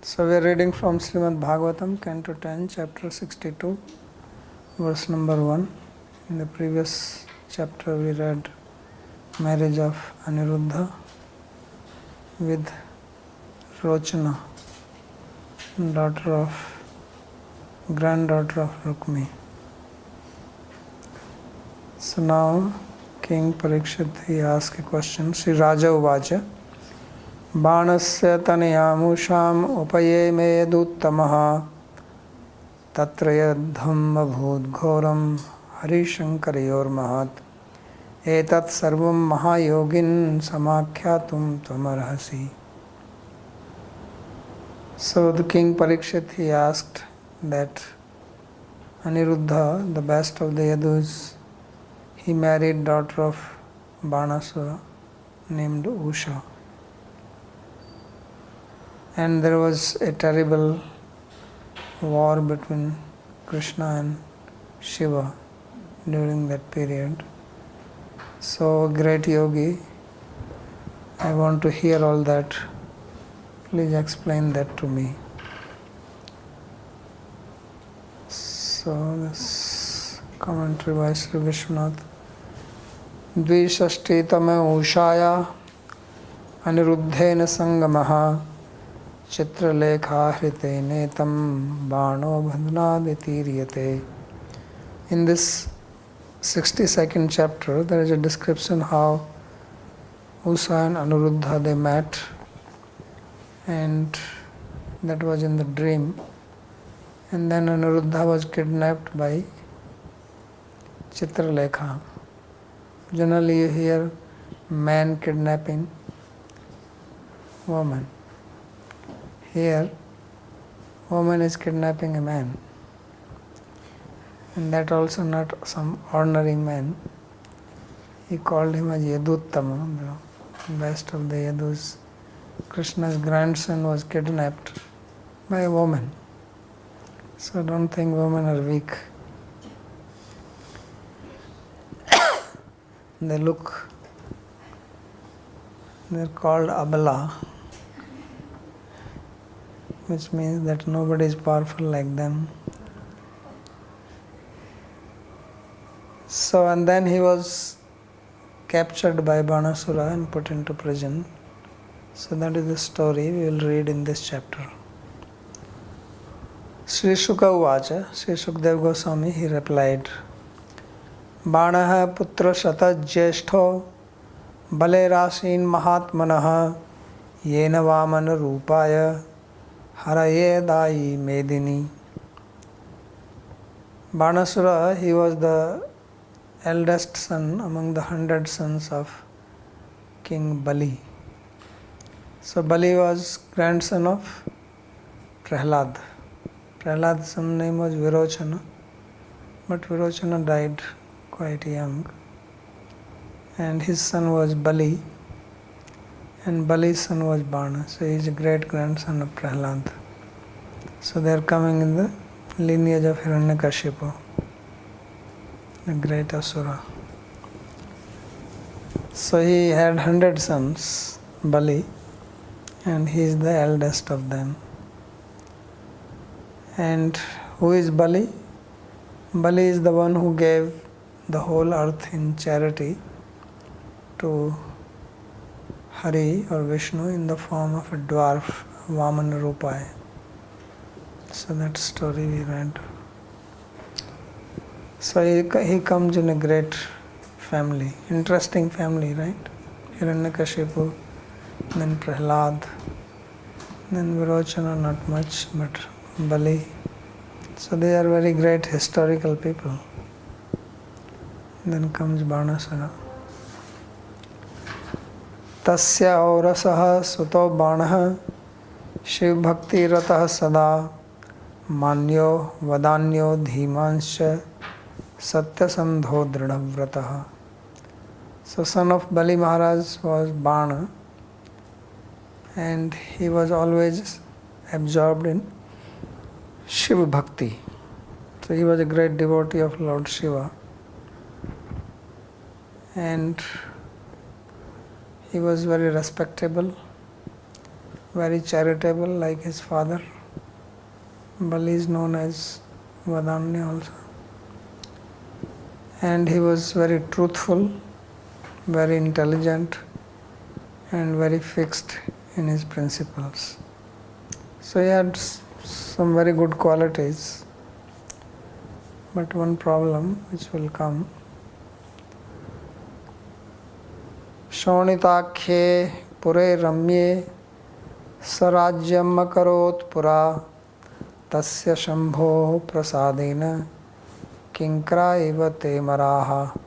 So we are reading from Śrīmad Bhāgavatam, Canto 10, Chapter 62, verse number 1. In the previous chapter we read marriage of Aniruddha with Rochana, granddaughter of Rukmi. So now King Parikshit, he asked a question. Sri Raja Uvacha बाणस्य तनयामुषाम् उपये मे यदुत्तमः तत्र युद्धम् अभूद्घोरम् हरिशङ्करयोर्महत् एतत् सर्वं महायोगिन् समाख्यातुं त्वमर्हसि. So the king Parikshit, he asked that Aniruddha, the best of the Yadus, he married daughter of Banasura named Usha. And there was a terrible war between Krishna and Shiva during that period. So, great yogi, I want to hear all that. Please explain that to me. So, this commentary by Sri Vishwanath. Dvishashtitame Ushaya Aniruddhena Sangamaha Chitralekha hrite netam bano bhandnaditiriyate. In this 62nd chapter, there is a description how Usha and Aniruddha, they met, and that was in the dream. And then Aniruddha was kidnapped by Chitralekha. Generally you hear man kidnapping woman. Here, woman is kidnapping a man, and that also not some ordinary man. He called him as Yaduttama, the best of the Yadus. Krishna's grandson was kidnapped by a woman. So don't think women are weak. They're called Abala, which means that nobody is powerful like them. So, and then he was captured by Banasura and put into prison. So that is the story we will read in this chapter. Sri Shuka Uvacha, Sri Shukdev Goswami, he replied, Banaha putra shata jyeshtho bale rasin mahatmanaha yena vamana rupaya haraye dai medini. Banasura, he was the eldest son among the 100 sons of King Bali. So Bali was grandson of Prahlad. Prahlad's son name was Virochana, but Virochana died quite young. And his son was Bali, and Bali's son was Bana. So he is a great grandson of Prahlad. So they are coming in the lineage of Hiranyakashipu, the great Asura. So he had 100 sons, Bali, and he is the eldest of them. And who is Bali? Bali is the one who gave the whole earth in charity to Hari or Vishnu in the form of a dwarf, Vamana Rupaya. So that story we read. So he comes in a great family, interesting family, right? Hiranyakashipu, then Prahlad, then Virochana, not much, but Bali. So they are very great historical people. Then comes Banasura. Tasya aurasaha suto banaha shiv bhakti ratah sada manyo vadanyo dhimansha satya sandho dridhavratah. So son of Bali Maharaj was Bana, and he was always absorbed in Shiva Bhakti. So he was a great devotee of Lord Shiva. And he was very respectable very charitable like his father. Bali is known as Vadanya also. And he was very truthful, very intelligent, and very fixed in his principles. So he had some very good qualities. But one problem which will come. Shaunitakhe pure ramye sarajyam akarot pura tasya shambho prasadena kinkra iva te maraha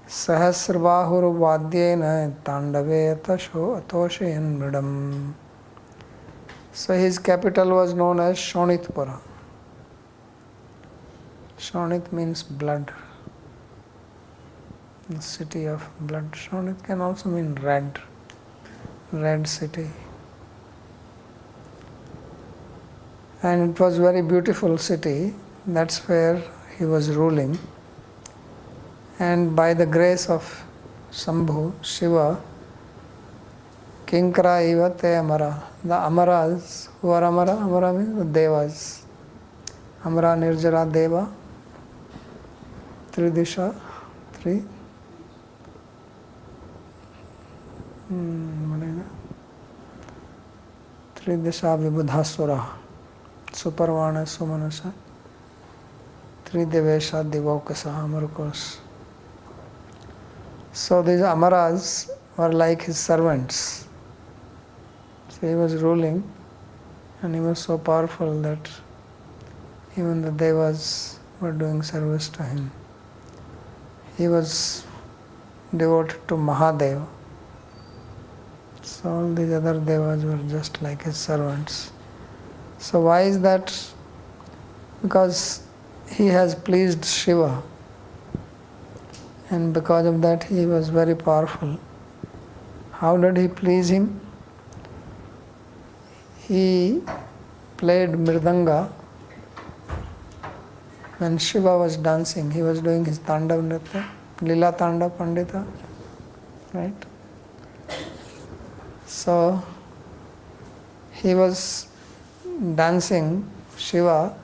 sahasrabahur vadyena tandave atoshayan mridam. So his capital was known as Shaunitpura. Shaunit means blood, the city of blood. Shaunit can also mean red city. And it was a very beautiful city. That's where he was ruling. And by the grace of Shambhu, Shiva, Kinkara iva te amara. The Amaras, who are Amara? Amara means the Devas. Amara Nirjara Deva. Tridisha, three. Tridisha Vibudhasura. Suparvana Sumanasa. Tridevesha Divokasa Amarkos. So these Amaras were like his servants. So he was ruling and he was so powerful that even the Devas were doing service to him. He was devoted to Mahadeva. So all these other Devas were just like his servants. So why is that? Because he has pleased Shiva. And because of that he was very powerful. How did he please him? He played Mridanga. When Shiva was dancing, he was doing his Tandav Nritya, Lila Tandav Pandita, right? So, he was dancing Shiva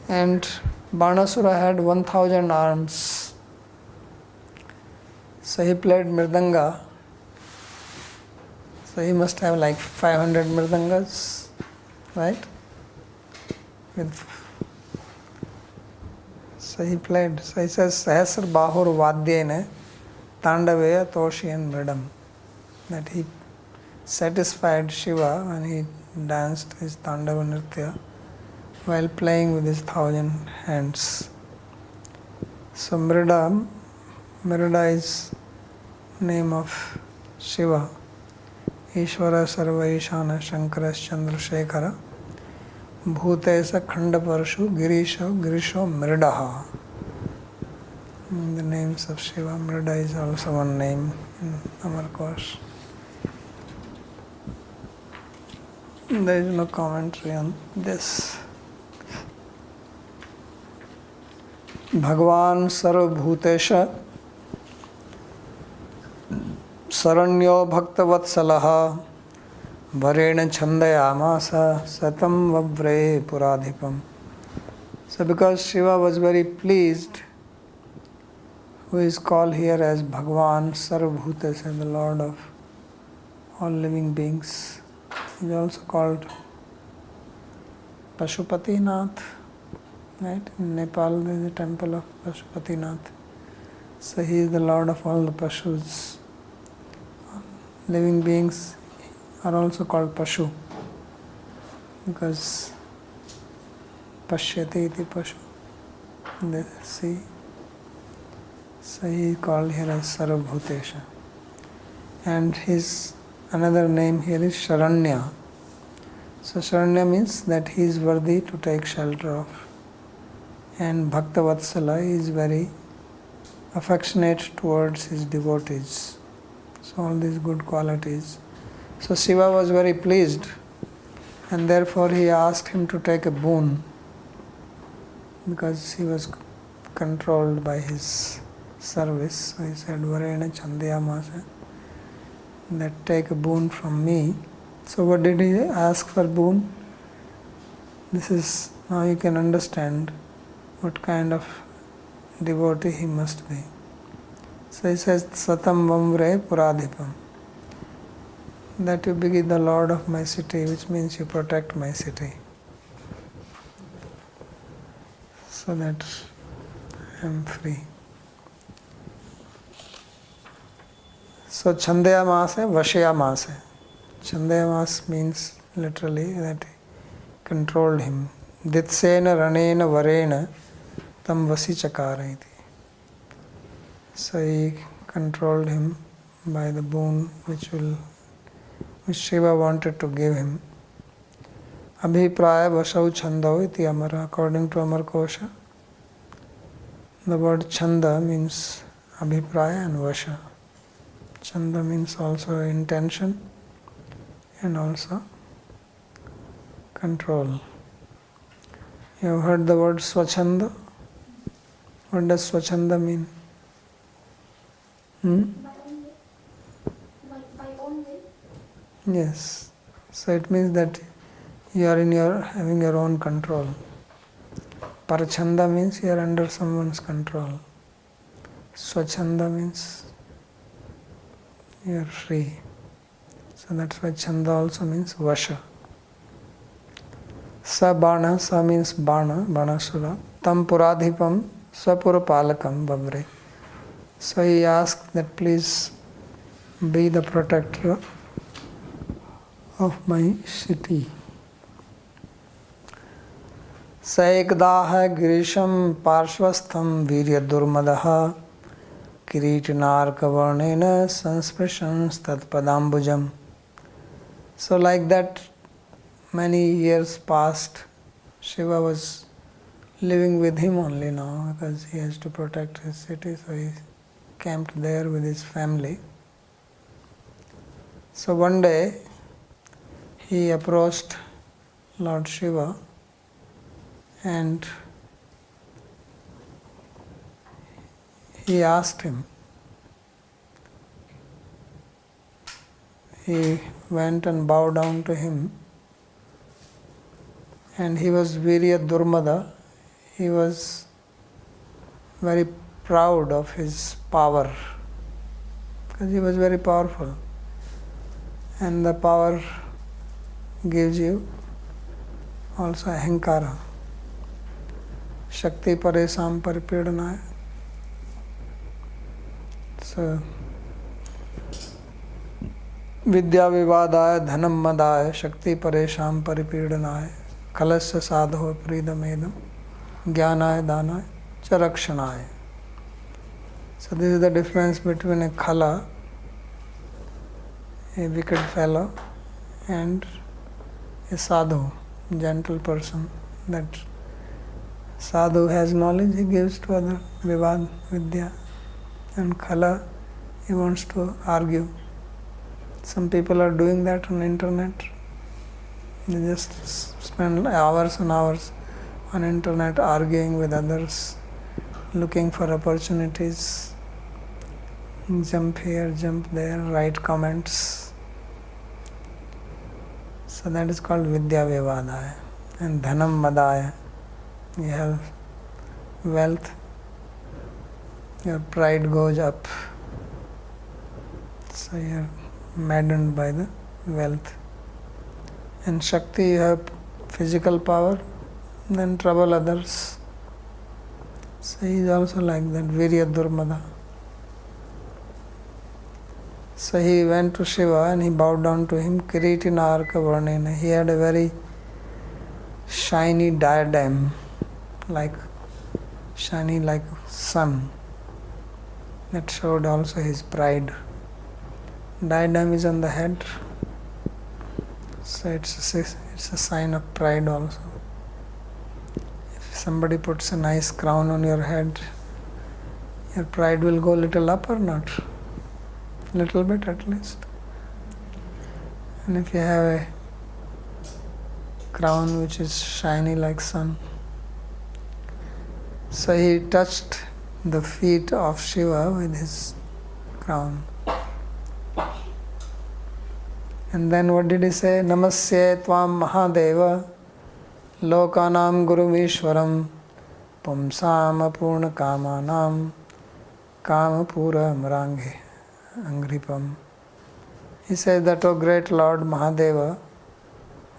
and Banasura had 1000 arms. So he played Mridanga. So he must have like 500 Mridangas, right? So he played. So he says, Sahasra Bahur Vadyena Tandaveya Toshiyan Mridam. That he satisfied Shiva when he danced his Tandava Nritya while playing with his 1000 hands. So Mrida is name of Shiva. Ishvara Sarva Ishana Shankaras Chandrasekhara Bhutesa Khandaparshu Girisho Mridaha. The names of Shiva. Mrida is also one name in Amarkos. There is no commentary on this. Bhagavan Sarvabhutesha Saranyo Bhaktavatsalaha Varena Chandayamasa Satam Vavre Puradhipam. So because Shiva was very pleased, who is called here as Bhagavan Sarvabhutesha, the Lord of all living beings. He is also called Pashupatinath. Right? In Nepal there is a temple of Pashupatinath. So he is the Lord of all the Pashus. Living beings are also called Pashu because Pashyati iti Pashu. They see. So he is called here as Sarvabhutesha. And his another name here is Sharanya. So Sharanya means that he is worthy to take shelter of. And Bhaktavatsala is very affectionate towards his devotees. So all these good qualities. So Shiva was very pleased and therefore he asked him to take a boon because he was controlled by his service. So he said, Varena Chandayamasa, that take a boon from me So what did he ask for boon? This is, now you can understand what kind of devotee he must be. So he says, Satam Vamvre Puradhipam. That you be the Lord of my city, which means you protect my city. So that I am free. So Chandayamase, Vashayamase. Chandayamas means literally that he controlled him. Ditsena Ranena Varena Tam Vasichakara iti. So he controlled him by the boon which Shiva wanted to give him. Abhipraya Vasau Chandau iti Amara. According to Amar Kosha, the word Chanda means Abhipraya and Vasha. Chanda means also intention and also control. You have heard the word Swachanda? What does Swachanda mean? By own will? Yes. So it means that you are having your own control. Parachanda means you are under someone's control. Swachanda means you are free. So that's why Chanda also means Vasha. Sa Bana, Sa means Bana, Banasura. Tam Puradhipam, Swapura Palakam Vavre. So he asked that please be the protector of my city. Sa ekdah girisham parshvastham virya durmadaha kiritinarka varnena sansprashans tatpadambujam. So like that, many years passed. Shiva was living with him only now because he has to protect his city, so he camped there with his family. So one day he approached Lord Shiva and he asked him. He went and bowed down to him, and he was Virya Durmada. He was very proud of his power because he was very powerful, and the power gives you also ahankara. Shakti paresam paripidhanaya. So Vidya Vivadaya Dhanam Madaya Shakti Paresham Paripidhanaya Kalasya Sadho Pridamedam Jnanaya Danaya Charakshanaya. So this is the difference between a Khala, a wicked fellow, and a sadhu, gentle person. That sadhu has knowledge, he gives to other, Vivad, Vidya. And Khala, he wants to argue. Some people are doing that on the internet. They just spend hours and hours on internet arguing with others, looking for opportunities. Jump here, jump there, write comments. So that is called Vidya Vivadaya. And Dhanam Madaya. You have wealth, your pride goes up. So you are maddened by the wealth. And Shakti, you have physical power, then trouble others. So he is also like that, Virya Durmada. So he went to Shiva and he bowed down to him, Kiritinarka Varnena. He had a very shiny diadem, shiny like sun. That showed also his pride. Diadem is on the head, so it's a sign of pride also. If somebody puts a nice crown on your head, your pride will go a little up or not? Little bit at least. And if you have a crown which is shiny like sun. So he touched the feet of Shiva with his crown. And then what did he say? Namasye tvam mahadeva lokanam gurumishwaram pumsam apurna kamanam kamapura maranghe angripam. He says that, O great Lord Mahadeva,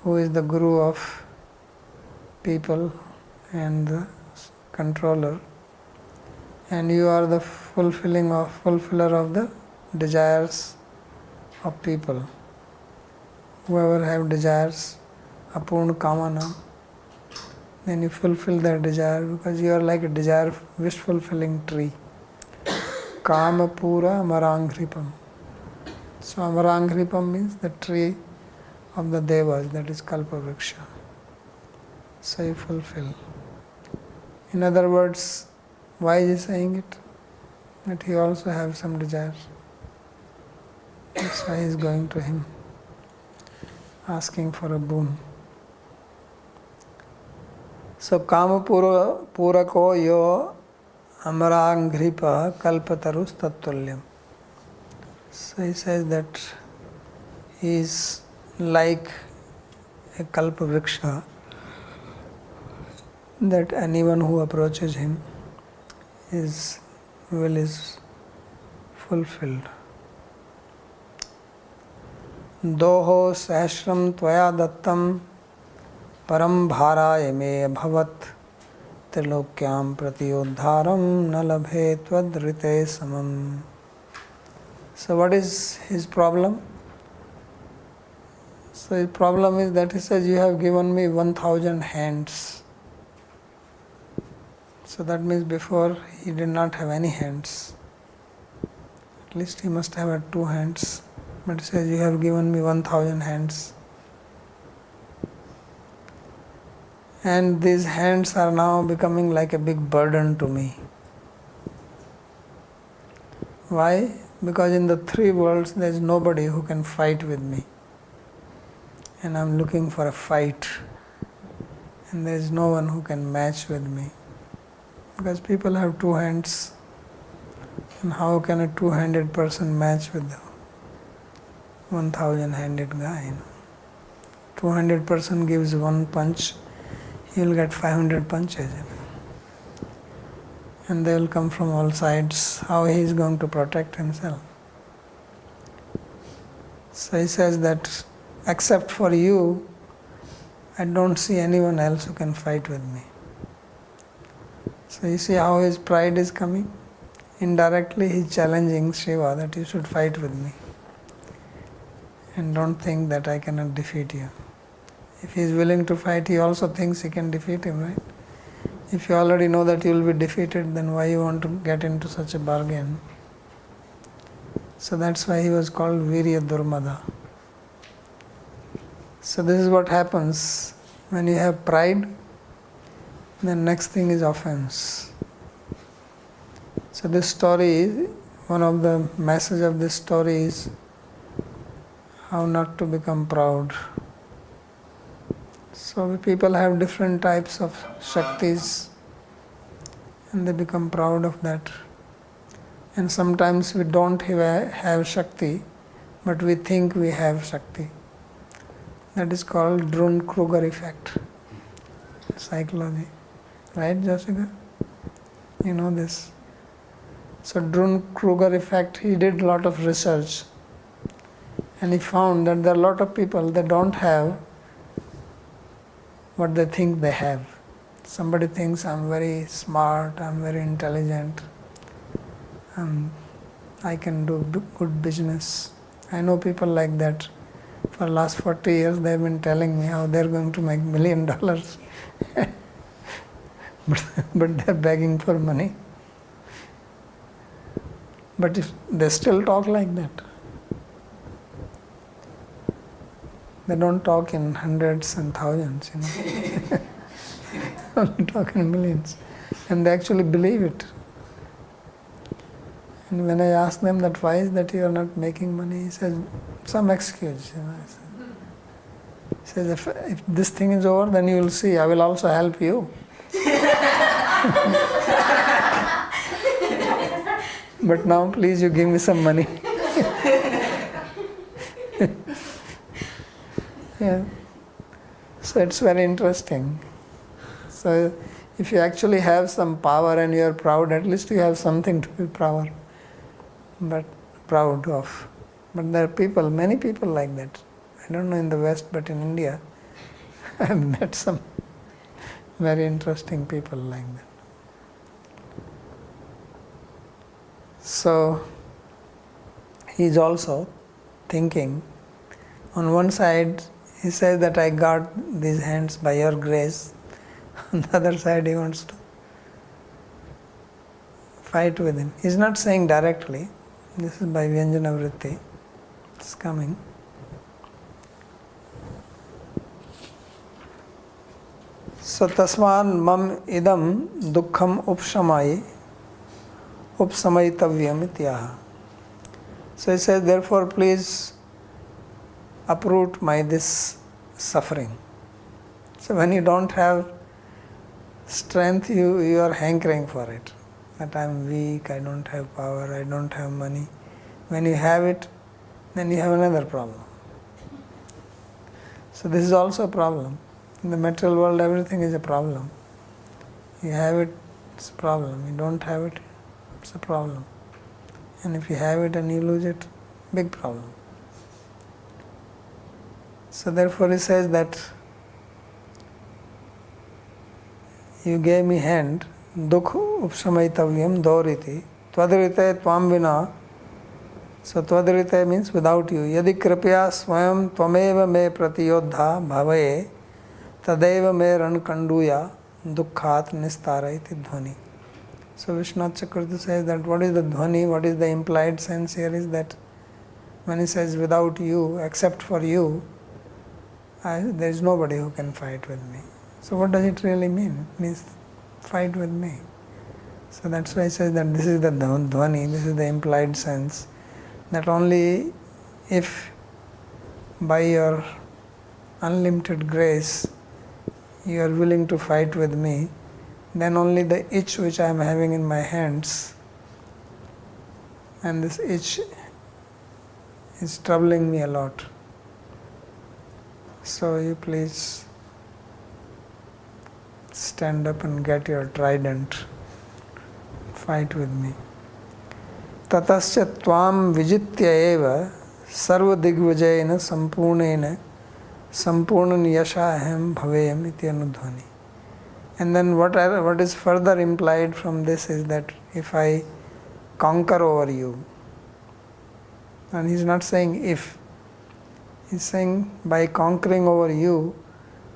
who is the guru of people and the controller, and you are the fulfiller of the desires of people. Whoever have desires, apurna kamana, then you fulfill their desire, because you are like a desire, wish fulfilling tree. Kamapura amaranghripam. So amaranghripam means the tree of the devas, that is kalpavriksha. So you fulfill. In other words, why is he saying it? That he also has some desires. That's why he is going to him, asking for a boon. So Kamapura Purako yo Amarangripa Kalpatarus Tattvalyam. So he says that he is like a kalpavriksha, that anyone who approaches him, his will is fulfilled. Doho sahasram tvaya dattam param bharaya me abhavat trilokyam pratiyodharam na labhe tvadrite samam. So what is his problem? So his problem is that he says, you have given me 1,000 hands. So that means before he did not have any hands. At least he must have had 2 hands. But he says, you have given me 1,000 hands. And these hands are now becoming like a big burden to me. Why? Because in the 3 worlds there is nobody who can fight with me. And I am looking for a fight. And there is no one who can match with me. Because people have 2 hands. And how can a 2-handed person match with the 1,000-handed guy? 200 person gives 1 punch, he will get 500 punches. And they will come from all sides. How he is going to protect himself? So he says that except for you, I don't see anyone else who can fight with me. So you see how his pride is coming? Indirectly he is challenging Shiva that you should fight with me. And don't think that I cannot defeat you. If he is willing to fight, he also thinks he can defeat him, right? If you already know that you will be defeated, then why you want to get into such a bargain? So that's why he was called Virya Durmada. So this is what happens when you have pride. The next thing is offense. So this story, one of the message of this story is how not to become proud. So people have different types of Shaktis and they become proud of that. And sometimes we don't have Shakti, but we think we have Shakti. That is called Dunning-Kruger effect. Psychology. Right, Jessica? You know this. So Dunning-Kruger effect, he did a lot of research. And he found that there are a lot of people, they don't have what they think they have. Somebody thinks I'm very smart, I'm very intelligent, I can do good business. I know people like that. For the last 40 years they've been telling me how they're going to make $1 million. But they're begging for money. But if they still talk like that. They don't talk in hundreds and thousands, Only talk in millions. And they actually believe it. And when I ask them that why is that you are not making money, he says, some excuse. He says, if this thing is over, then you will see, I will also help you. But now please you give me some money. Yeah. So it's very interesting. So if you actually have some power and you are proud, at least you have something to be proud of. But there are people, many people like that. I don't know in the West, but in India, I've met some very interesting people like that. So he's also thinking, on one side he says that I got these hands by your grace. On the other side he wants to fight with him. He's not saying directly. This is by Vyanjana Vritti. It's coming. So tasman mam idam dukkham upsamaitavyam ityaha. So he says, therefore please uproot this suffering. So when you don't have strength, you are hankering for it. That I am weak, I don't have power, I don't have money. When you have it, then you have another problem. So this is also a problem. In the material world, everything is a problem. You have it, it's a problem. You don't have it, it's a problem. And if you have it and you lose it, big problem. So therefore he says that you gave me hand, dukh upsamaitavyam dauriti, tvadarite tvam vina. So tvadarite means without you. Yadi kripya swayam tvameva me pratiyodha bhavaye tadeva me rankanduya dukkhat nistara iti dhvani. So Vishwanath Chakravarti says that what is the dhvani, what is the implied sense here is that when he says without you, except for you, there is nobody who can fight with me. So what does it really mean? It means fight with me. So that's why he says that this is the dhvani, this is the implied sense, that only if by your unlimited grace you are willing to fight with me, then only the itch which I am having in my hands, and this itch is troubling me a lot. So you please stand up and get your trident, fight with me. Tatasya tvam vijitya eva sarva digvijayena sampurnan yasha aham bhaveyam iti anudhvani. And then what is further implied from this is that if I conquer over you, and he's not saying if, he's saying by conquering over you,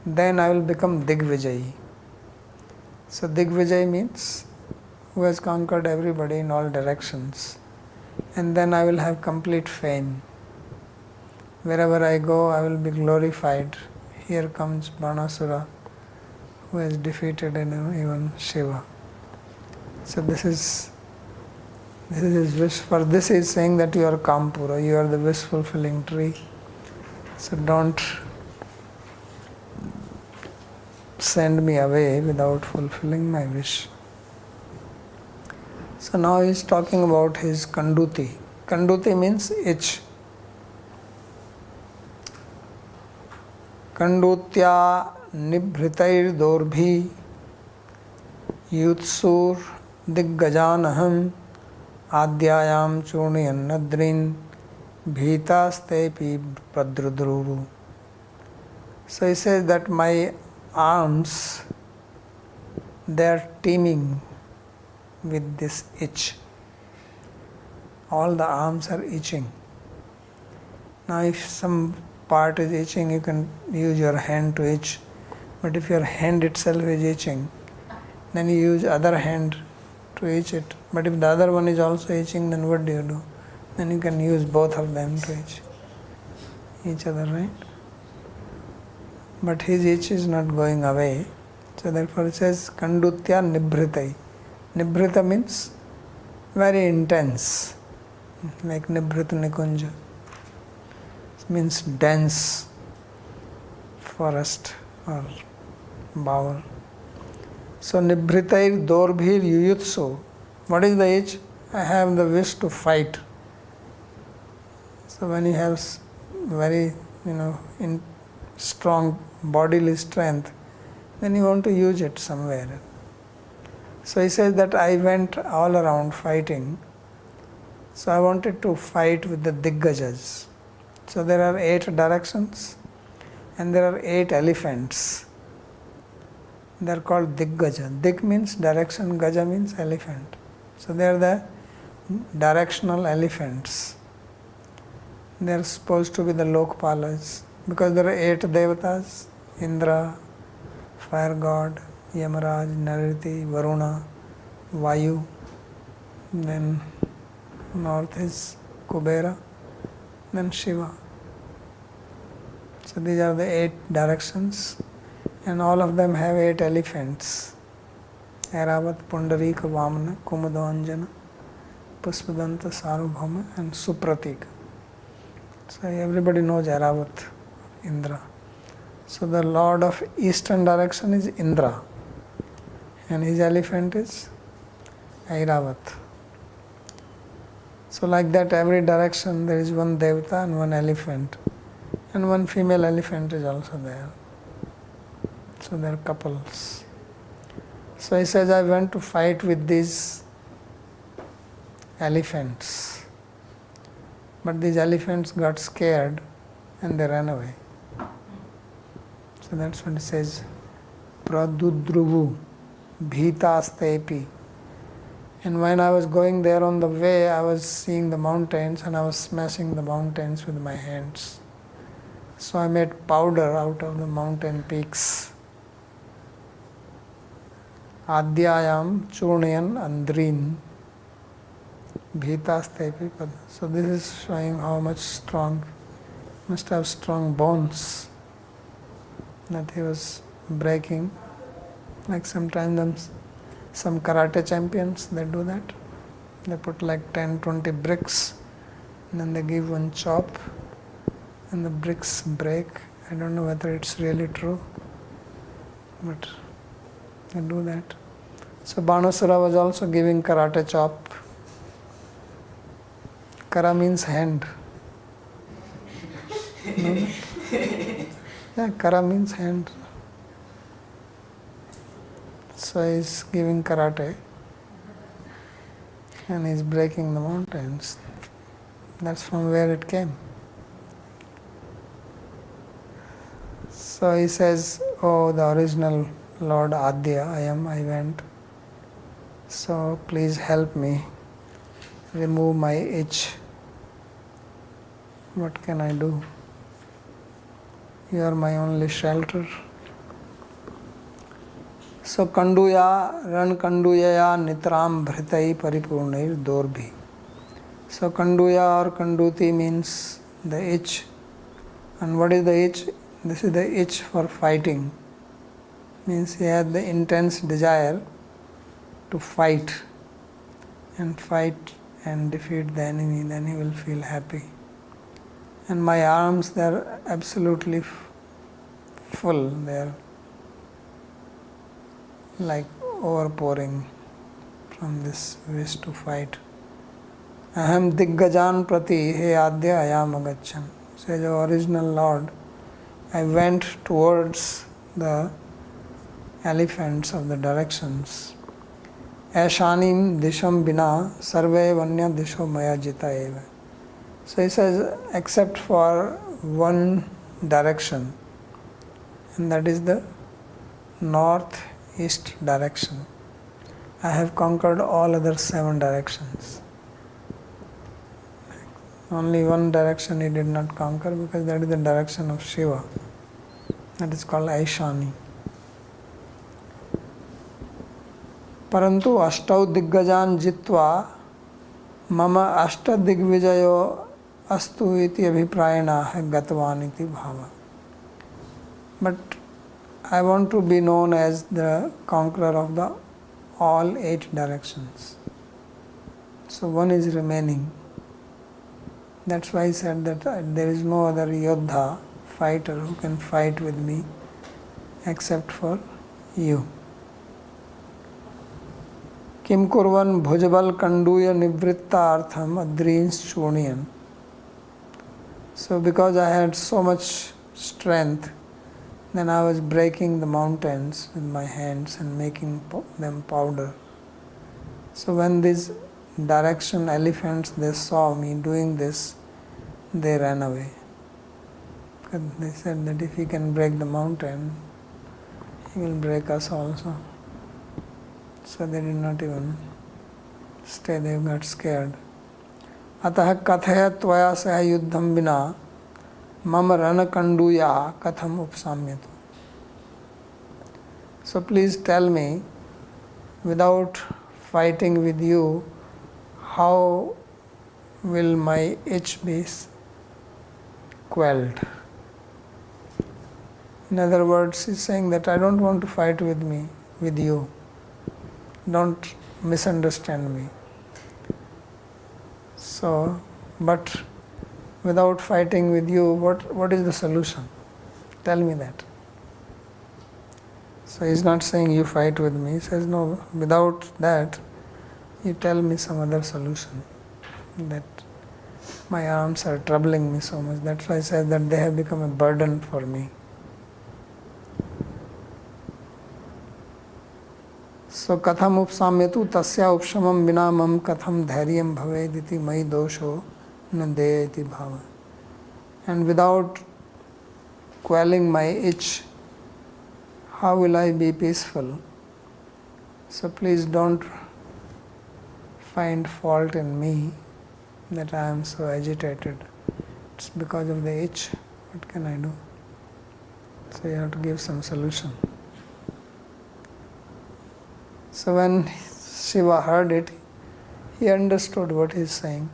then I will become Digvijayi. So Digvijayi means who has conquered everybody in all directions. And then I will have complete fame. Wherever I go, I will be glorified. Here comes Banasura, who has defeated even Shiva. So this is his wish. For this he is saying that you are Kampura, you are the wish fulfilling tree. So don't send me away without fulfilling my wish. So now he is talking about his Kanduti. Kanduti means itch. Kandutya nibhritair dorbhi yutsur diggajanaham adyayam churniyannadrin bhitastepi padrudruru. So he says that my arms, they are teeming with this itch. All the arms are itching. Now if some part is itching, you can use your hand to itch. But if your hand itself is itching, then you use other hand to itch it. But if the other one is also itching, then what do? Then you can use both of them to itch each other, right? But his itch is not going away. So therefore it says Kandutya Nibhritai. Nibhrita means very intense, like Nibhrita Nikunja. It means dense forest or bower. So Nibhritair Dorbhir Yuyutsu. What is the itch? I have the wish to fight. So when you have very, strong bodily strength, then you want to use it somewhere. So he says that I went all around fighting. So I wanted to fight with the Diggajas. So there are 8 directions and there are 8 elephants. They are called Diggaja. Dig means direction, Gaja means elephant. So they are the directional elephants. They are supposed to be the Lokpalas because there are 8 devatas: Indra, fire god, Yamaraj, Nariti, Varuna, Vayu. Then north is Kubera, then Shiva. So these are the 8 directions, and all of them have 8 elephants: Airavat, Pundarika, Vamana, Kumudanjana, Puspadanta, Sarvabhauma, and Supratika. So everybody knows Airavat, Indra. So the lord of eastern direction is Indra, and his elephant is Airavat. So like that, every direction there is one devata and one elephant, and one female elephant is also there. So they are couples. So he says, I went to fight with these elephants, but these elephants got scared and they ran away. So that's what it says, Pradudruvu Bhitastepi. And when I was going there on the way, I was seeing the mountains and I was smashing the mountains with my hands. So I made powder out of the mountain peaks. Adhyayam Churnayan Andrin Bhitastepi Pada. So this is showing how much must have strong bones that he was breaking. Like sometimes some karate champions, they do that. They put like 10-20 bricks and then they give one chop and the bricks break. I don't know whether it's really true, but they do that. So Banasura was also giving karate chop. Kara means hand. No? Yeah, Kara means hand. So he's giving karate and he's breaking the mountains. That's from where it came. So he says, oh, the original Lord Adya, I went. So please help me remove my itch. What can I do? You are my only shelter. So Kanduya, Ran Kanduyaya Nitram Bhritai Paripurnair Dorbhi. So Kanduya or Kanduti means the itch. And what is the itch? This is the itch for fighting. Means he had the intense desire to fight and defeat the enemy, then he will feel happy. And my arms, they are absolutely full, they are like overpouring from this wish to fight. Aham diggajan prati he adya ayam agachan. Says the original Lord, I went towards the elephants of the directions. Aishanim disham bina sarve vanya disho maya jita eva. So he says, except for one direction, and that is the northeast direction, I have conquered all other 7 directions. Only one direction he did not conquer because that is the direction of Shiva. That is called Aishani. Parantu ashtau diggajan jitva mama ashta digvijayo astu iti abhiprayana gatvan iti bhava. But I want to be known as the conqueror of the all 8 directions. So one is remaining. That's why I said that there is no other yodha, fighter, who can fight with me except for you. Kim kurvan bhujbal kanduya nivritta artham adrins churniyan. So because I had so much strength, then I was breaking the mountains with my hands and making them powder. So when these direction elephants, they saw me doing this, they ran away. Because they said that if he can break the mountain, he will break us also. So they did not even stay, they got scared. अतः कथय त्वया सह युद्धं विना मम रणकण्डूया कथम उपसाम्यतु. So please tell me, without fighting with you, how will my itch be quelled? In other words, he's saying that I don't want to fight with you. Don't misunderstand me. So, but without fighting with you, what is the solution? Tell me that. So he's not saying you fight with me. He says, no, without that, you tell me some other solution. That my arms are troubling me so much. That's why I said that they have become a burden for me. So katham upsamyetu tasya upshamam vina mam katham dhairyam bhavediti mai dosho nadeyati bhava. And without quelling my itch, how will I be peaceful? So please don't find fault in me that I am so agitated. It's because of the itch. What can I do? So you have to give some solution. So when Shiva heard it, he understood what he is saying.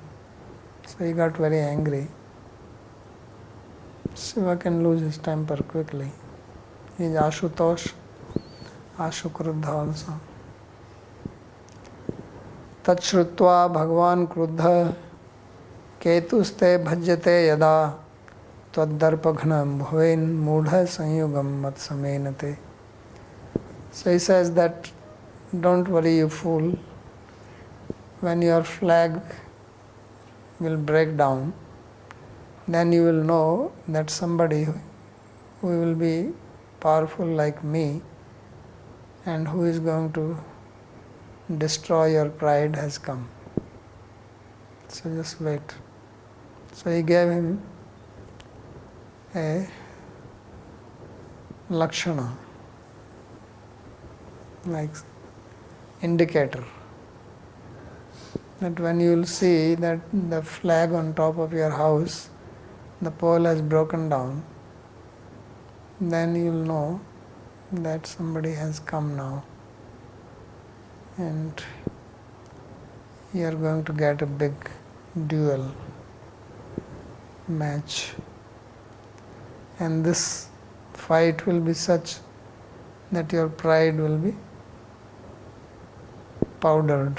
So he got very angry. Shiva can lose his temper quickly. He is Ashutosh, Ashukruddha also. Tachrutva Bhagavan Kruddha Ketuste Bhajyate Yada Twaddarpaghanam Bhaven Mudha Sanyugam Mat Samenate. So he says that, don't worry, you fool. When your flag will break down, then you will know that somebody who will be powerful like me and who is going to destroy your pride has come. So just wait. So he gave him a lakshana, like indicator, that when you will see that the flag on top of your house, the pole has broken down, then you will know that somebody has come now and you are going to get a big duel match, and this fight will be such that your pride will be powdered.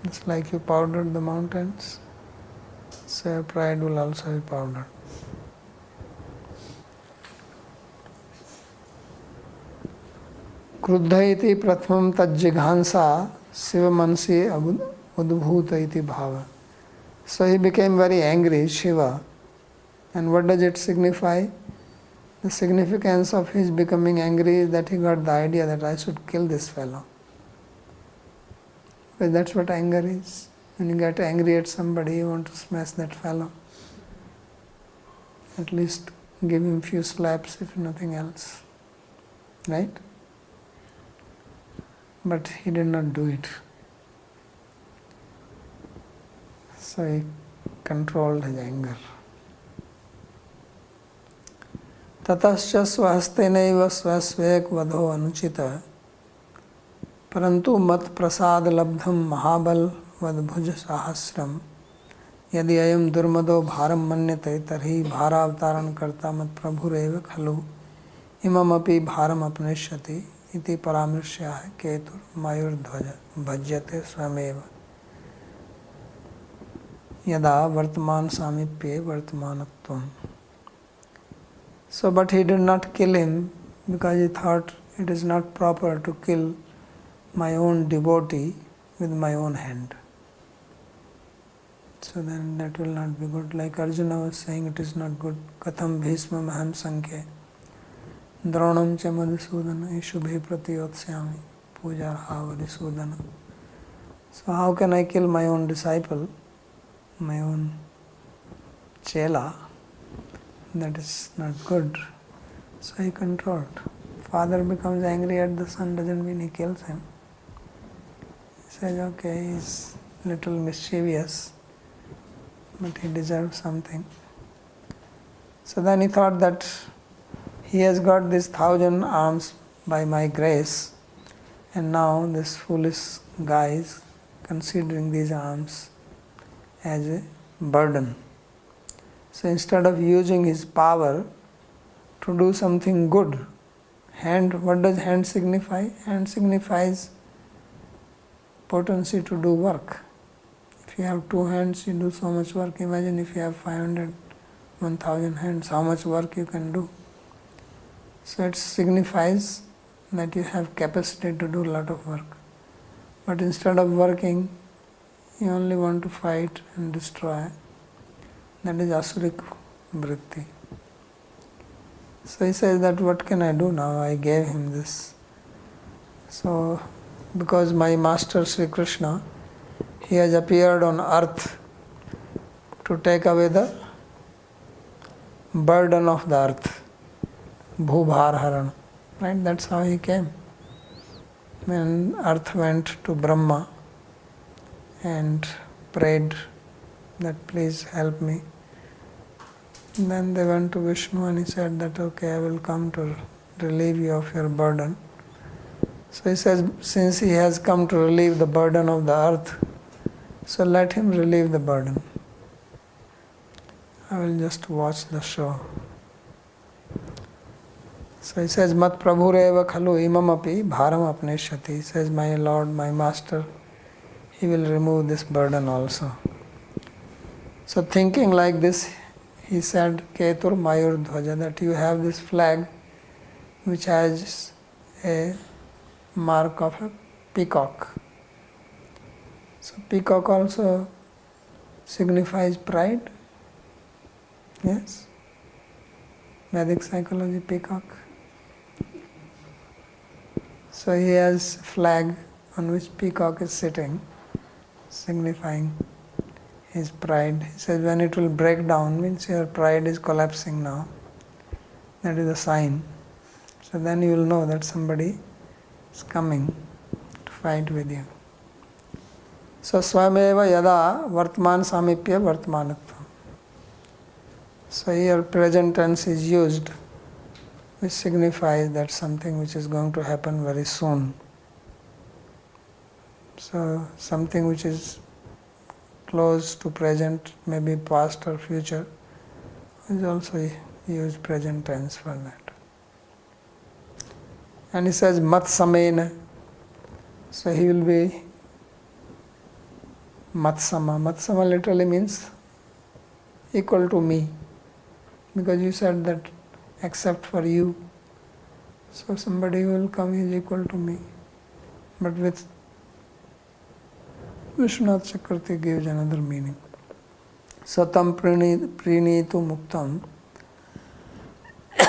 It's like you powdered the mountains, so your pride will also be powdered. क्रुद्ध इति प्रथमं तज्जिघांसा शिवमनसि udbhuta iti bhava. So he became very angry, Shiva. And what does it signify? The significance of his becoming angry is that he got the idea that I should kill this fellow. But that's what anger is. When you get angry at somebody, you want to smash that fellow. At least give him few slaps, if nothing else. Right? But he did not do it. So he controlled his anger. ततश्च स्वहस्तेनैव स्वस्वेक वधो अनुचितः परंतु मत प्रसाद लब्धम महाबल वदभुज सहस्रम यदि अयम दुर्मदो भारम मन्यते तर्हि भारावतारण कर्ता मत प्रभुरेव खलु इममपि भारम अपनेष्यति इति परामर्श्यः केतुर मयूरध्वज भज्यते स्वयमेव यदा वर्तमान सामीप्ये वर्तमानत्वम्. So, but he did not kill him because he thought it is not proper to kill my own devotee with my own hand. So then that will not be good. Like Arjuna was saying, it is not good. Katham bhisma maham sankhe Dronam cha madhusudana ishubhe pratiyotsyami pujarha vadisudana. So how can I kill my own disciple, my own chela? That is not good. So he controlled. Father becomes angry at the son, doesn't mean he kills him. He says, okay, he's little mischievous, but he deserves something. So then he thought that he has got these 1,000 arms by my grace, and now this foolish guy is considering these arms as a burden. So instead of using his power to do something good, hand, what does hand signify? Hand signifies potency to do work. If you have 2 hands, you do so much work. Imagine if you have 500, 1,000 hands, how much work you can do. So it signifies that you have capacity to do a lot of work. But instead of working, you only want to fight and destroy. That is Asurik Vritti. So he says that what can I do now? I gave him this. So because my master Sri Krishna, he has appeared on earth to take away the burden of the earth. Bhubhar Haran. Right? That's how he came. When earth went to Brahma and prayed that please help me. And then they went to Vishnu and he said that okay, I will come to relieve you of your burden. So he says, since he has come to relieve the burden of the earth, so let him relieve the burden. I will just watch the show. So he says, Mat Prabhureva khalu imamapi bharam apneshati. He says, my Lord, my Master, he will remove this burden also. So thinking like this, he said, Ketur Mayur Dhwaja, that you have this flag which has a mark of a peacock. So peacock also signifies pride. Yes? Vedic psychology, peacock. So he has a flag on which peacock is sitting, signifying his pride. He says when it will break down, means your pride is collapsing now. That is a sign. So then you will know that somebody is coming to fight with you. So swameva yada vartman samipya vartmanatvam. So here present tense is used, which signifies that something which is going to happen very soon. So something which is close to present, maybe past or future, is also used present tense for that. And he says mat samena. So he will be matsama. Matsama literally means equal to me. Because you said that except for you. So somebody who will come is equal to me. But with Vishwanath Chakravarti gives another meaning. Satam prinitu muktam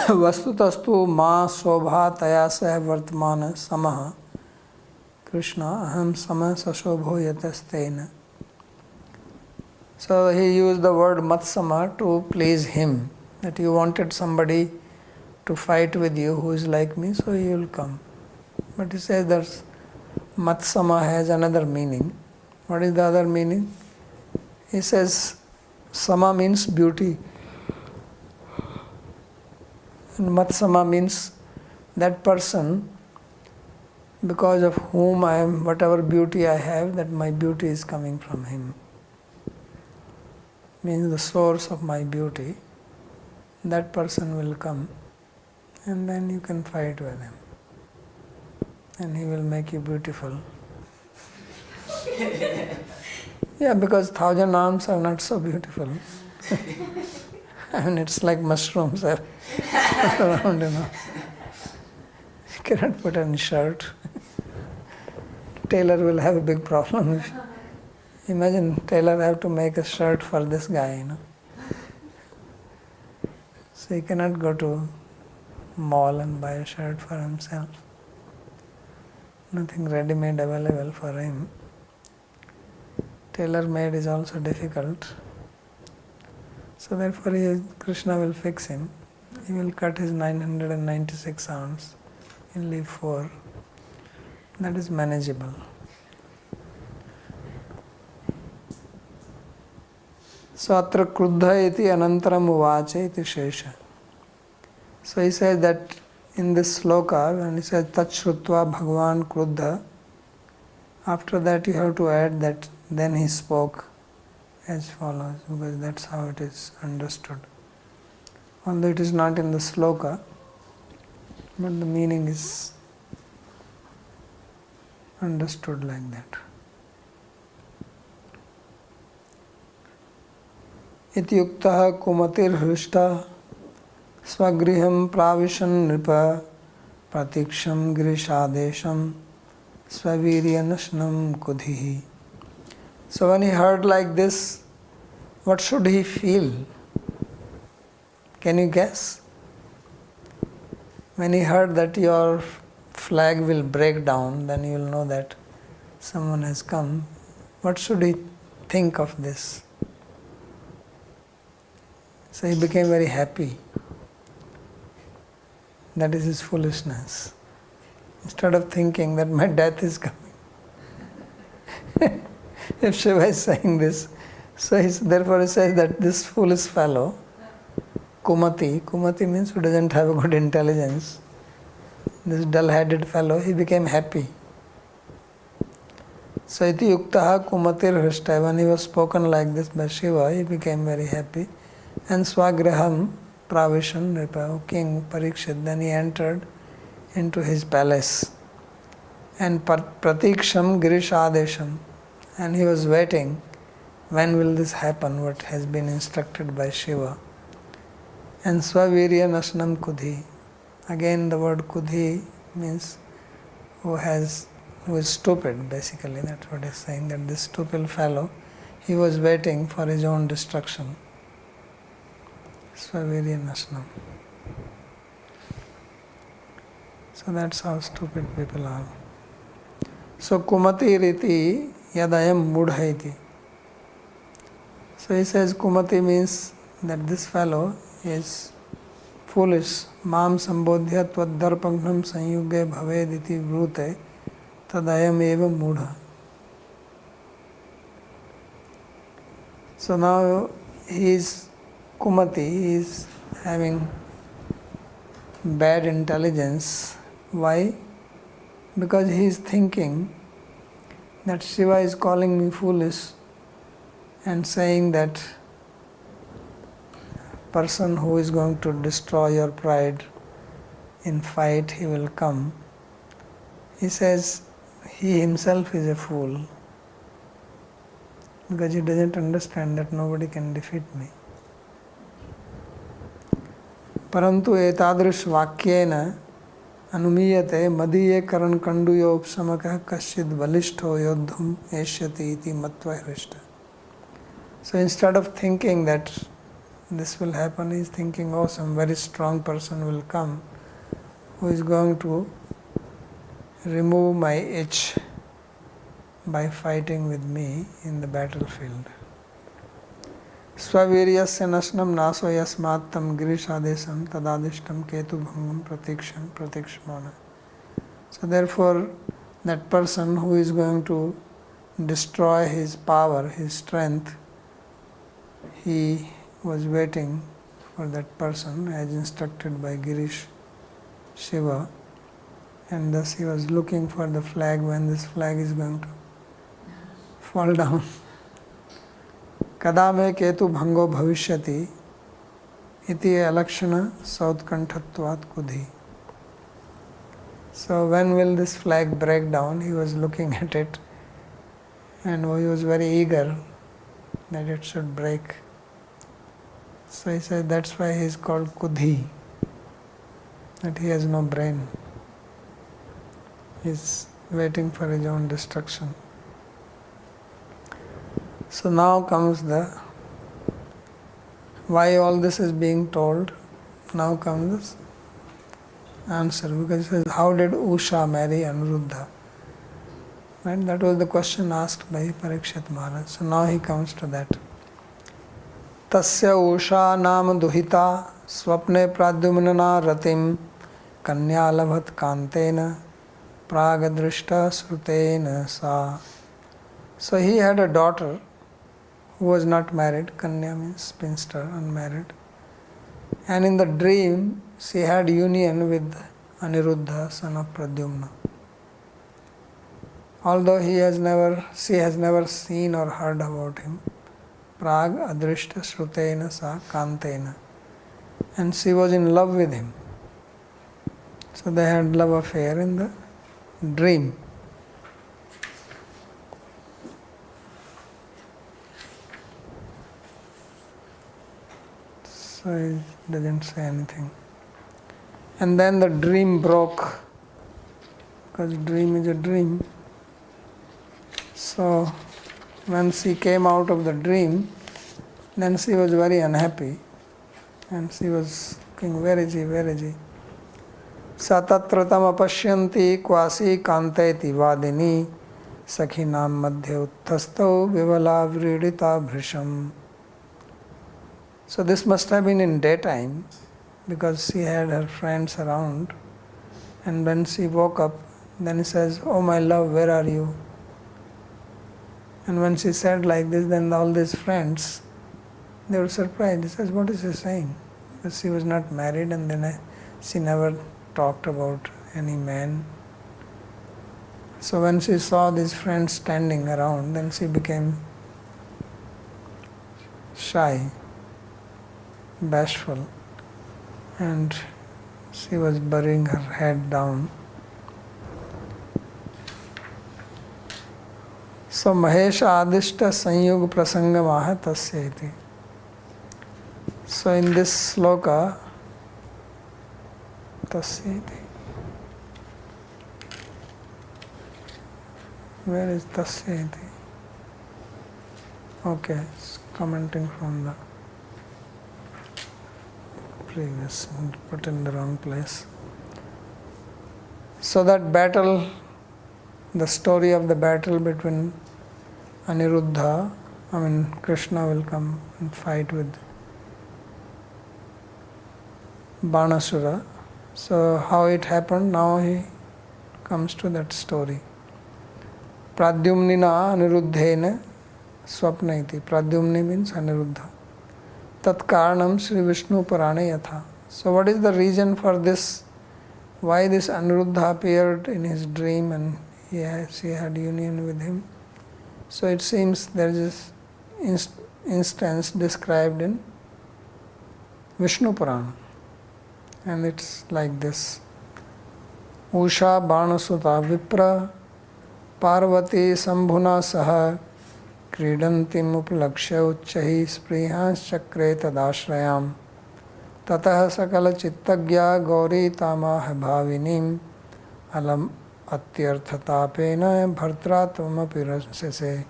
vastutastu ma shobha taya sah vartmana samaha Krishna aham sama sashobho yatastena. So he used the word matsama to please him, that you wanted somebody to fight with you who is like me, so he will come. But he says that matsama has another meaning. What is the other meaning? He says sama means beauty. And matsama means that person because of whom I am, whatever beauty I have, that my beauty is coming from him. Means the source of my beauty, that person will come and then you can fight with him. And he will make you beautiful. Yeah, because 1,000 arms are not so beautiful. I mean, it's like mushrooms around, you know. You cannot put on a shirt. Tailor will have a big problem. Imagine tailor have to make a shirt for this guy, you know. So he cannot go to mall and buy a shirt for himself. Nothing ready-made available for him. Tailor-made is also difficult. So therefore Krishna will fix him. He will cut his 996 ounce. He'll leave 4. That is manageable. So atra kruddha iti anantaram uvacha iti shesha. So he says that in this sloka, when he says tat shrutva bhagavan kruddha, after that you have to add that then he spoke as follows, because that's how it is understood. Although it is not in the sloka, but the meaning is understood like that. Iti yuktaha kumatir hrishta swagriham pravishan nripa pratiksham girishadesham swaviryanashnam kudhihi. So when he heard like this, what should he feel? Can you guess? When he heard that your flag will break down, then you will know that someone has come. What should he think of this? So he became very happy. That is his foolishness. Instead of thinking that my death is coming. If Shiva is saying this, so therefore he says that this foolish fellow, Kumati means who doesn't have a good intelligence, this dull-headed fellow, he became happy. So iti yuktaha kumatir hrishta, when he was spoken like this by Shiva, he became very happy. And swagraham pravishan nripa, King Parikshit, then he entered into his palace. And pratiksham girishadesham, and he was waiting, when will this happen, what has been instructed by Shiva. And swavirya nashnam kudhi, again the word kudhi means who is stupid, basically. That's what he's saying, that this stupid fellow, he was waiting for his own destruction. Swavirya nashnam. So that's how stupid people are. So kumati riti yadayam mudha. So he says kumati means that this fellow is foolish. Mam sambodhya tvad darpangnam sanyuge bhavediti vrute tadayam eva mudha. So now he is kumati, he is having bad intelligence. Why? Because he is thinking that Shiva is calling me foolish and saying that person who is going to destroy your pride in fight, he will come. He says he himself is a fool because he doesn't understand that nobody can defeat me. Parantu etadrish vakyena anumiyate madiye karan kanduyo upsamakah kasyid balishto yodhum eshyati iti matva hrishta. So instead of thinking that this will happen, he is thinking, oh, some very strong person will come who is going to remove my itch by fighting with me in the battlefield. Swaviryasya nashnam naso yasmattam girishadesam tadadishtam ketu bhangam pratikshmana. So therefore, that person who is going to destroy his power, his strength, he was waiting for that person as instructed by Girish Shiva, and thus he was looking for the flag, when this flag is going to fall down. Kada me ketu bhango bhavishyati iti alakshana sautkantatvat kudhi. So when will this flag break down? He was looking at it and he was very eager that it should break. So he said that's why he is called Kudhi, that he has no brain. He is waiting for his own destruction. So now comes why all this is being told. Now comes answer, because he says, how did Usha marry Anuruddha? Right? That was the question asked by Parikshit Maharaj. So now he comes to that. Tasya Usha nam duhita swapne pradyumnana ratim kanya labhat kantena pragadrishta srutena sa. So he had a daughter who was not married. Kanya means spinster, unmarried. And in the dream, she had union with Aniruddha, son of Pradyumna. Although she has never seen or heard about him. Prag adrishta shrutena sa kantena. And she was in love with him. So they had love affair in the dream. So he doesn't say anything. And then the dream broke, because dream is a dream. So when she came out of the dream, then she was very unhappy. And she was thinking, where is he, where is he? Satatratam apashyanti kwasi kanteti vadini sakhinam madhya utthasto vivala vridita bhrisham. So this must have been in daytime, because she had her friends around. And when she woke up, then he says, oh my love, where are you? And when she said like this, then all these friends, they were surprised. He says, what is she saying? Because she was not married, and then she never talked about any man. So when she saw these friends standing around, then she became shy, bashful, and she was burying her head down. So Mahesha Adishta Sanyug Prasangamaha Tasya iti. So in this sloka, Tasya iti. Where is Tasya iti? Okay, it's commenting from the previous, put in the wrong place. So that battle, the story of the battle between Aniruddha, Krishna will come and fight with Banasura. So how it happened, now he comes to that story. Pradyumnina Aniruddhena swapna iti. Pradyumni means Aniruddha. Tat karanam Sri Vishnu Purane yatha. So what is the reason for this? Why this Aniruddha appeared in his dream and she had union with him? So it seems there is this instance described in Vishnu Purana. And it's like this. Usha Banasuta Vipra Parvati Sambhuna Saha Kridantim Uplakshya Uchchahi Sprihans Chakre Tadashrayam Tatah Sakala Chittagya Gauri Tamah Bhavinim Alam Atyarthatapena Bhartratvamapi Rasese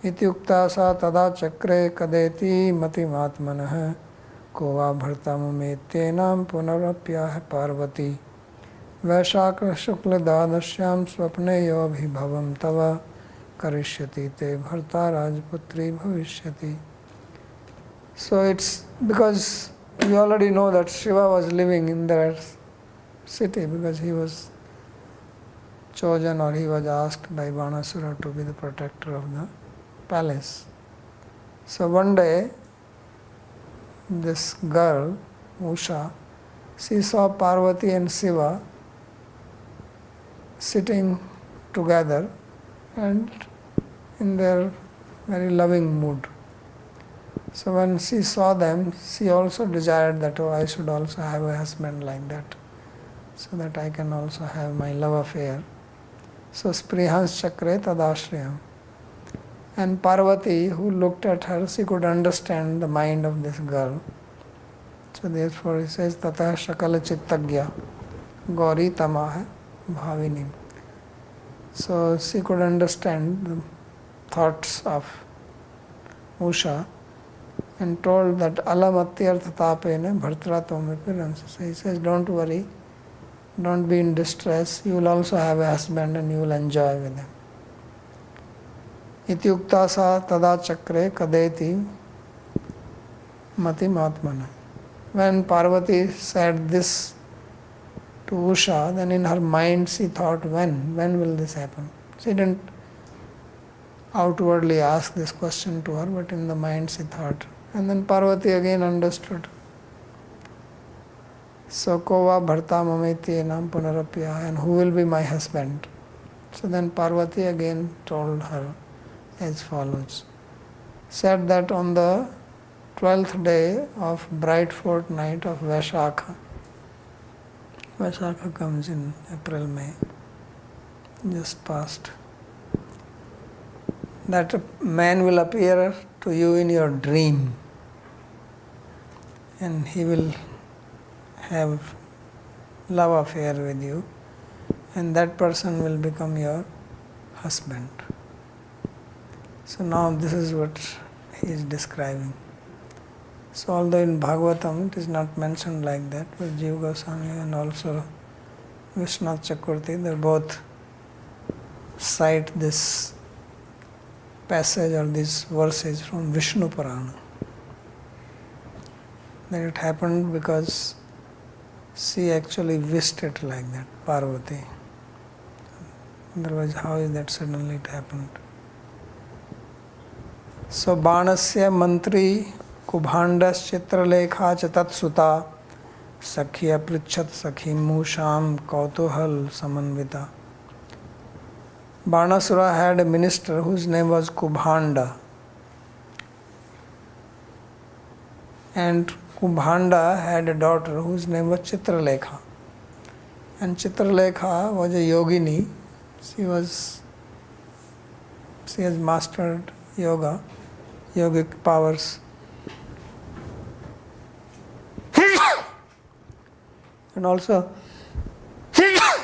Iti Ukta Sa Tada Chakre Kadeti Matimatmanah Kova Bhartamumetyenam Punarapyah Parvati Vaishakra Shukla Dadashyam Swapne Yobhibhavam Tava Karishyati Te Bharta Rajputri Bhavishyati. So it's because we already know that Shiva was living in that city, because he was chosen, or he was asked by Banasura to be the protector of the palace. So one day, this girl, Usha, she saw Parvati and Shiva sitting together and in their very loving mood. So when she saw them, she also desired that, oh, I should also have a husband like that, so that I can also have my love affair. So Sprihans Chakre Tadashriyam. And Parvati, who looked at her, she could understand the mind of this girl. So therefore he says, Tatah Shakala Chittagya Gauri Tamah Bhavinim. So she could understand the thoughts of Usha and told that Alam Atyarthatapena Bhartratvamepi Ramsa. So he says, don't worry, don't be in distress, you will also have a husband and you will enjoy with him. Iti ukta sa tada chakre kadeti mati matmana. When Parvati said this to Usha, then in her mind she thought, when will this happen? She didn't outwardly ask this question to her, but in the mind she thought. And then Parvati again understood. So kova bharta mameti enam punarapya, and who will be my husband? So then Parvati again told her as follows. Said that on the 12th day of bright fortnight of Vaishakha. Vaishakha comes in April, May, just past. That man will appear to you in your dream, and he will have love affair with you, and that person will become your husband. So now this is what he is describing. So although in Bhagavatam it is not mentioned like that, but Jiva Goswami and also Vishwanath Chakravarti, they both cite this passage or these verses from Vishnu Purana. That it happened because she actually wished it like that, Parvati. Otherwise, how is that suddenly it happened? So Banasya Mantri Kubhandas Chitralekha Chatat Sakhya Prichat Sakhim Musham Kautuhal Samanvita. Banasura had a minister whose name was Kubhanda. And Kubhanda had a daughter whose name was Chitralekha. And Chitralekha was a yogini. She has mastered yoga, yogic powers. And also,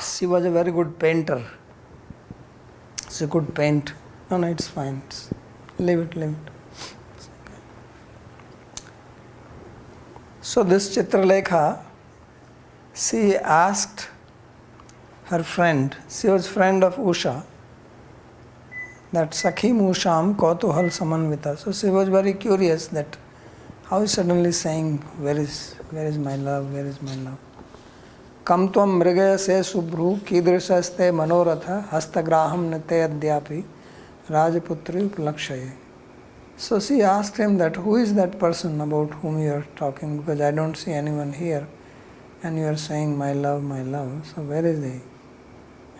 she was a very good painter. She could paint. No, it's fine. Leave it. So this Chitralekha, she asked her friend, she was friend of Usha, that Sakhim Usham Kautuhal Samanvita. So she was very curious that how is suddenly saying, where is my love, where is my love? Kam tvam mrigaya se subhru kidrishaste manoratha hastagraham nite adyapi rajaputri uplakshaye. So she asked him that who is that person about whom you are talking, because I don't see anyone here and you are saying my love, so where is he?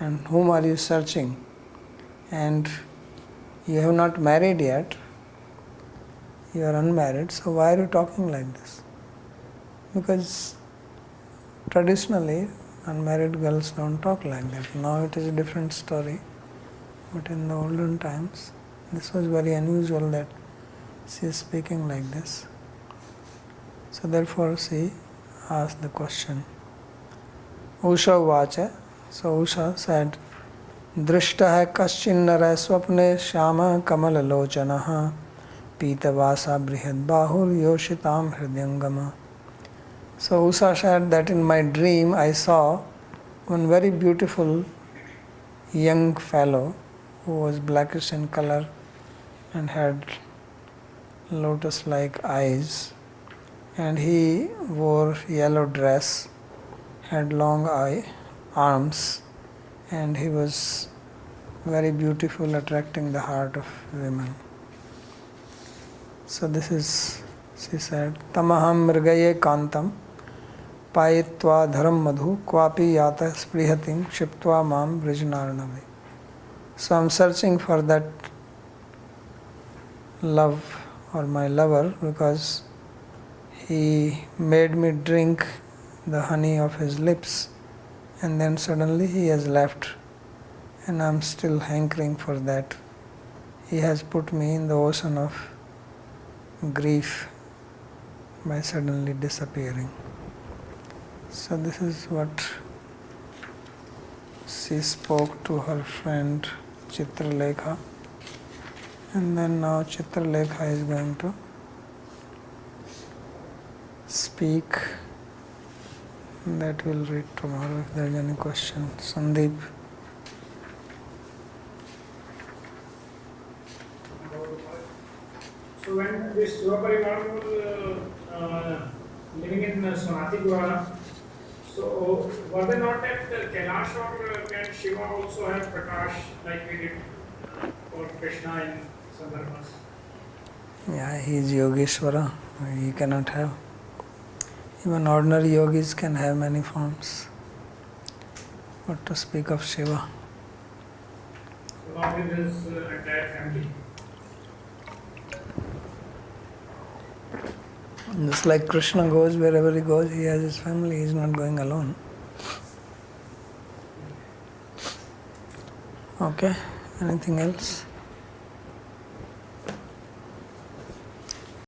And whom are you searching? And you have not married yet, you are unmarried, so why are you talking like this? Because traditionally unmarried girls don't talk like that. Now it is a different story, but in the olden times this was very unusual that she is speaking like this. So therefore she asked the question. Usha vacha. So Usha said, Drishta hai kaschinnara swapne shama kamala lochanaha pita vasa brihad bahur yoshitam hridyangama. So Usha said that in my dream I saw one very beautiful young fellow who was blackish in color and had lotus-like eyes, and he wore yellow dress, had long arms, and he was very beautiful, attracting the heart of women. So this is, she said, Tamaham mrigaye kantam payitva dharam madhu kwapi yata sprihatim shiptva mam vrijnarnavi. So I'm searching for that love or my lover because he made me drink the honey of his lips and then suddenly he has left and I'm still hankering for that. He has put me in the ocean of grief by suddenly disappearing. So this is what she spoke to her friend Chitralekha, and then now Chitralekha is going to speak That we'll read tomorrow if there is any question. Sandeep. So when this Shiva Parivar was living in Sonati Gora, so were they not at Kailash, or can Shiva also have Prakash like we did for Krishna in Sandarbhas? Yeah, he is Yogeshwara. He cannot have. Even ordinary yogis can have many forms. What to speak of Shiva? Along with his entire family. Just like Krishna goes wherever he goes, he has his family, he is not going alone. Okay, anything else?